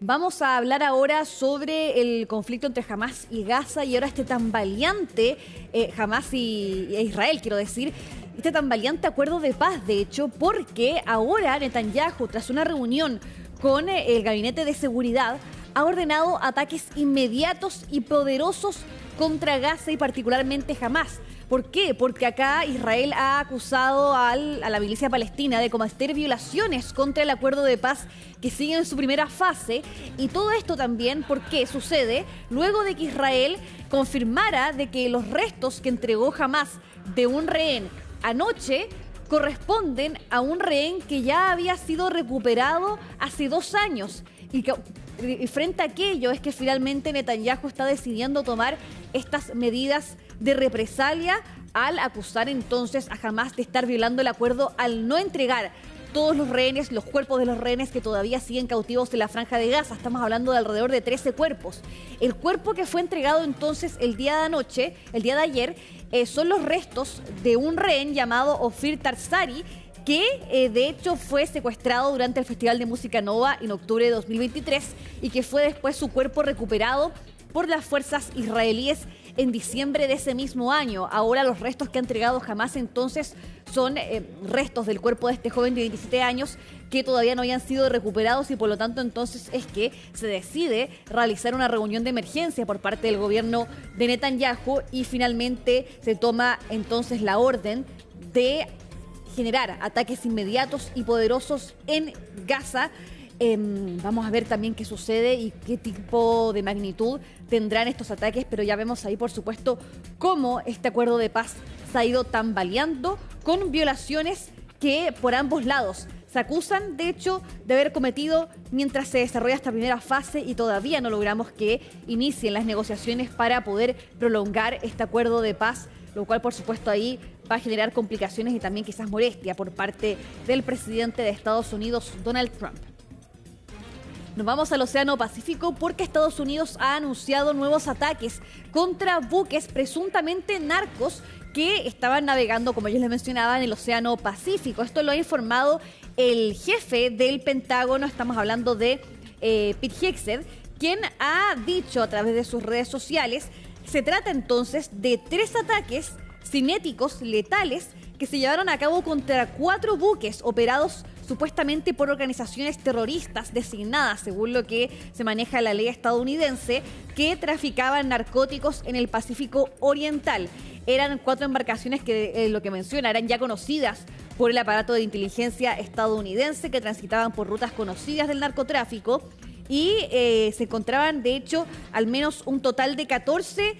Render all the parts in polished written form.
Vamos a hablar ahora sobre el conflicto entre Hamás y Gaza y ahora este tan valiente, Hamás e Israel, quiero decir, este tan valiente acuerdo de paz, de hecho, porque ahora Netanyahu, tras una reunión con el Gabinete de Seguridad, ha ordenado ataques inmediatos y poderosos contra Gaza y particularmente Hamás. ¿Por qué? Porque acá Israel ha acusado a la milicia palestina de cometer violaciones contra el acuerdo de paz que sigue en su primera fase. Y todo esto también, ¿por qué sucede? Luego de que Israel confirmara de que los restos que entregó Hamás de un rehén anoche corresponden a un rehén que ya había sido recuperado hace 2 años. Y frente a aquello es que finalmente Netanyahu está decidiendo tomar estas medidas de represalia al acusar entonces a Hamás de estar violando el acuerdo al no entregar todos los rehenes, los cuerpos de los rehenes que todavía siguen cautivos en la Franja de Gaza. Estamos hablando de alrededor de 13 cuerpos. El cuerpo que fue entregado entonces el día de ayer, son los restos de un rehén llamado Ofir Tarzari, que de hecho fue secuestrado durante el Festival de Música Nova en octubre de 2023 y que fue después su cuerpo recuperado por las fuerzas israelíes en diciembre de ese mismo año. Ahora los restos que ha entregado Hamás entonces son restos del cuerpo de este joven de 27 años que todavía no habían sido recuperados y por lo tanto entonces es que se decide realizar una reunión de emergencia por parte del gobierno de Netanyahu y finalmente se toma entonces la orden de generar ataques inmediatos y poderosos en Gaza. Vamos a ver también qué sucede y qué tipo de magnitud tendrán estos ataques, pero ya vemos ahí, por supuesto, cómo este acuerdo de paz se ha ido tambaleando con violaciones que por ambos lados se acusan, de hecho, de haber cometido mientras se desarrolla esta primera fase y todavía no logramos que inicien las negociaciones para poder prolongar este acuerdo de paz, lo cual, por supuesto, ahí va a generar complicaciones y también quizás molestia por parte del presidente de Estados Unidos, Donald Trump. Nos vamos al Océano Pacífico porque Estados Unidos ha anunciado nuevos ataques contra buques presuntamente narcos que estaban navegando, como ellos les mencionaban, en el Océano Pacífico. Esto lo ha informado el jefe del Pentágono, estamos hablando de Pete Hegseth, quien ha dicho a través de sus redes sociales que se trata entonces de 3 ataques cinéticos letales que se llevaron a cabo contra 4 buques operados supuestamente por organizaciones terroristas designadas, según lo que se maneja la ley estadounidense, que traficaban narcóticos en el Pacífico Oriental. Eran 4 embarcaciones que, lo que menciona, eran ya conocidas por el aparato de inteligencia estadounidense, que transitaban por rutas conocidas del narcotráfico y se encontraban, de hecho, al menos un total de 14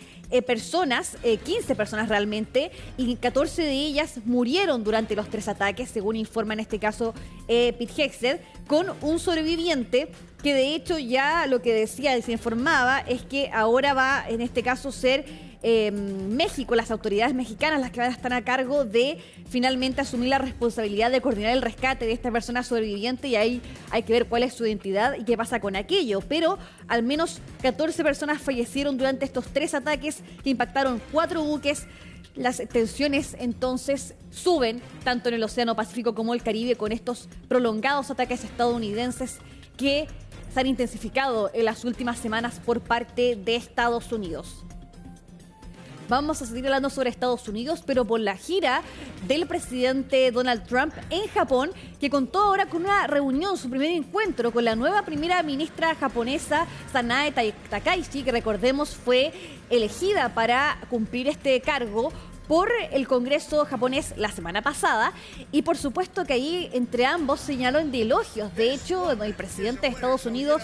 personas, 15 personas realmente, y 14 de ellas murieron durante los 3 ataques, según informa en este caso Pete Hegseth, con un sobreviviente que de hecho ya lo que decía y se informaba es que ahora va en este caso ser México, las autoridades mexicanas las que van a estar a cargo de finalmente asumir la responsabilidad de coordinar el rescate de esta persona sobreviviente y ahí hay que ver cuál es su identidad y qué pasa con aquello, pero al menos 14 personas fallecieron durante estos 3 ataques que impactaron 4 buques. Las tensiones entonces suben tanto en el Océano Pacífico como el Caribe con estos prolongados ataques estadounidenses que se han intensificado en las últimas semanas por parte de Estados Unidos. Vamos a seguir hablando sobre Estados Unidos, pero por la gira del presidente Donald Trump en Japón, que contó ahora con una reunión, su primer encuentro con la nueva primera ministra japonesa, Sanae Takaichi, que recordemos fue elegida para cumplir este cargo por el Congreso japonés la semana pasada y por supuesto que ahí entre ambos señalaron de elogios. De hecho, el presidente de Estados Unidos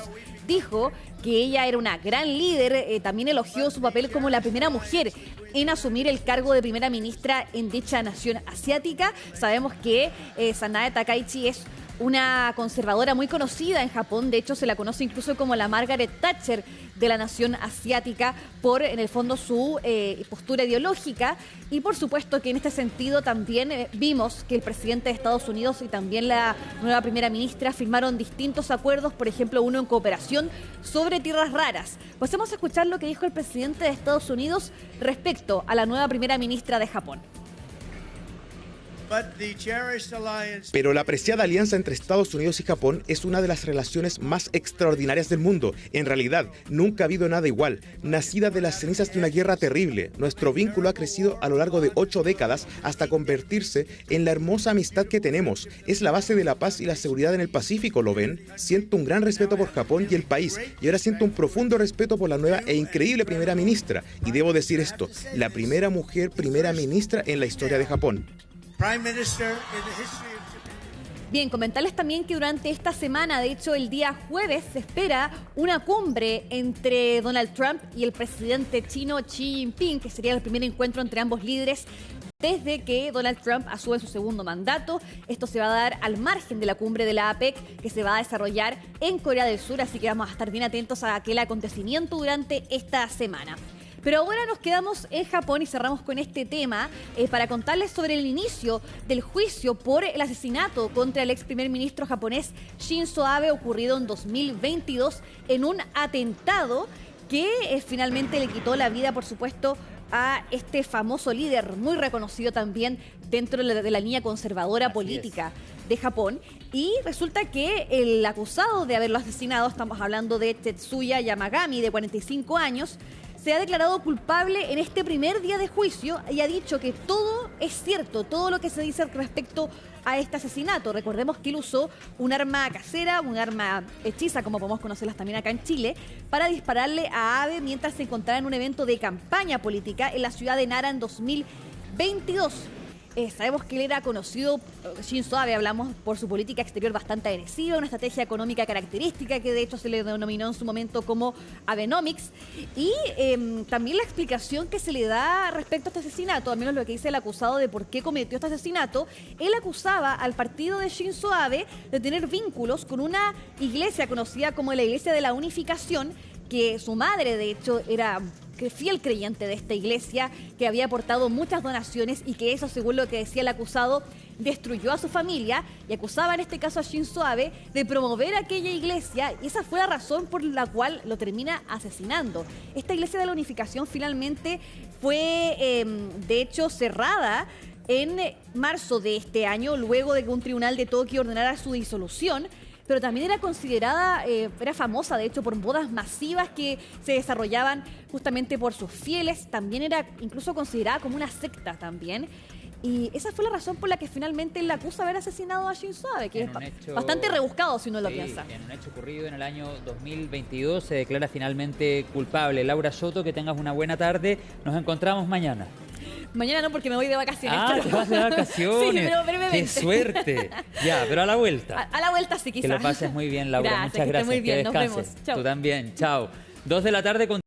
dijo que ella era una gran líder, también elogió su papel como la primera mujer en asumir el cargo de primera ministra en dicha nación asiática. Sabemos que Sanae Takaichi es una conservadora muy conocida en Japón, de hecho se la conoce incluso como la Margaret Thatcher de la nación asiática por, en el fondo, su postura ideológica y por supuesto que en este sentido también vimos que el presidente de Estados Unidos y también la nueva primera ministra firmaron distintos acuerdos, por ejemplo uno en cooperación sobre tierras raras. Pasemos a escuchar lo que dijo el presidente de Estados Unidos respecto a la nueva primera ministra de Japón. Pero la apreciada alianza entre Estados Unidos y Japón es una de las relaciones más extraordinarias del mundo. En realidad, nunca ha habido nada igual. Nacida de las cenizas de una guerra terrible, nuestro vínculo ha crecido a lo largo de 8 décadas hasta convertirse en la hermosa amistad que tenemos. Es la base de la paz y la seguridad en el Pacífico, ¿lo ven? Siento un gran respeto por Japón y el país, y ahora siento un profundo respeto por la nueva e increíble primera ministra. Y debo decir esto, la primera mujer primera ministra en la historia de Japón. Bien, comentarles también que durante esta semana, de hecho el día jueves, se espera una cumbre entre Donald Trump y el presidente chino Xi Jinping, que sería el primer encuentro entre ambos líderes desde que Donald Trump asume su segundo mandato. Esto se va a dar al margen de la cumbre de la APEC que se va a desarrollar en Corea del Sur, así que vamos a estar bien atentos a aquel acontecimiento durante esta semana. Pero ahora nos quedamos en Japón y cerramos con este tema para contarles sobre el inicio del juicio por el asesinato contra el ex primer ministro japonés Shinzo Abe, ocurrido en 2022 en un atentado que finalmente le quitó la vida, por supuesto, a este famoso líder, muy reconocido también dentro de la línea conservadora política de Japón. Y resulta que el acusado de haberlo asesinado, estamos hablando de Tetsuya Yamagami, de 45 años, se ha declarado culpable en este primer día de juicio y ha dicho que todo es cierto, todo lo que se dice respecto a este asesinato. Recordemos que él usó un arma casera, un arma hechiza, como podemos conocerlas también acá en Chile, para dispararle a Abe mientras se encontraba en un evento de campaña política en la ciudad de Nara en 2022. Sabemos que él era conocido, Shinzo Abe, hablamos, por su política exterior bastante agresiva, una estrategia económica característica que de hecho se le denominó en su momento como Abenomics. Y también la explicación que se le da respecto a este asesinato, al menos lo que dice el acusado de por qué cometió este asesinato, él acusaba al partido de Shinzo Abe de tener vínculos con una iglesia conocida como la Iglesia de la Unificación, que su madre de hecho era fiel creyente de esta iglesia, que había aportado muchas donaciones y que eso, según lo que decía el acusado, destruyó a su familia, y acusaba en este caso a Shinzo Abe de promover aquella iglesia, y esa fue la razón por la cual lo termina asesinando. Esta Iglesia de la Unificación finalmente fue, de hecho, cerrada en marzo de este año, luego de que un tribunal de Tokio ordenara su disolución. Pero también era considerada, era famosa de hecho por bodas masivas que se desarrollaban justamente por sus fieles. También era incluso considerada como una secta también. Y esa fue la razón por la que finalmente él acusa de haber asesinado a Shinzo Abe, que es bastante rebuscado si uno lo piensa. En un hecho ocurrido en el año 2022 se declara finalmente culpable. Laura Soto, que tengas una buena tarde. Nos encontramos mañana. Mañana no, porque me voy de vacaciones. Ah, te vas de vacaciones. Sí, pero brevemente. ¡Qué suerte! Ya, pero a la vuelta. A la vuelta sí, quizás. Que lo pases muy bien, Laura. Gracias, Muchas gracias. Muy bien. Que Nos descanses. vemos. Chao. Tú también. Chao. 2 de la tarde con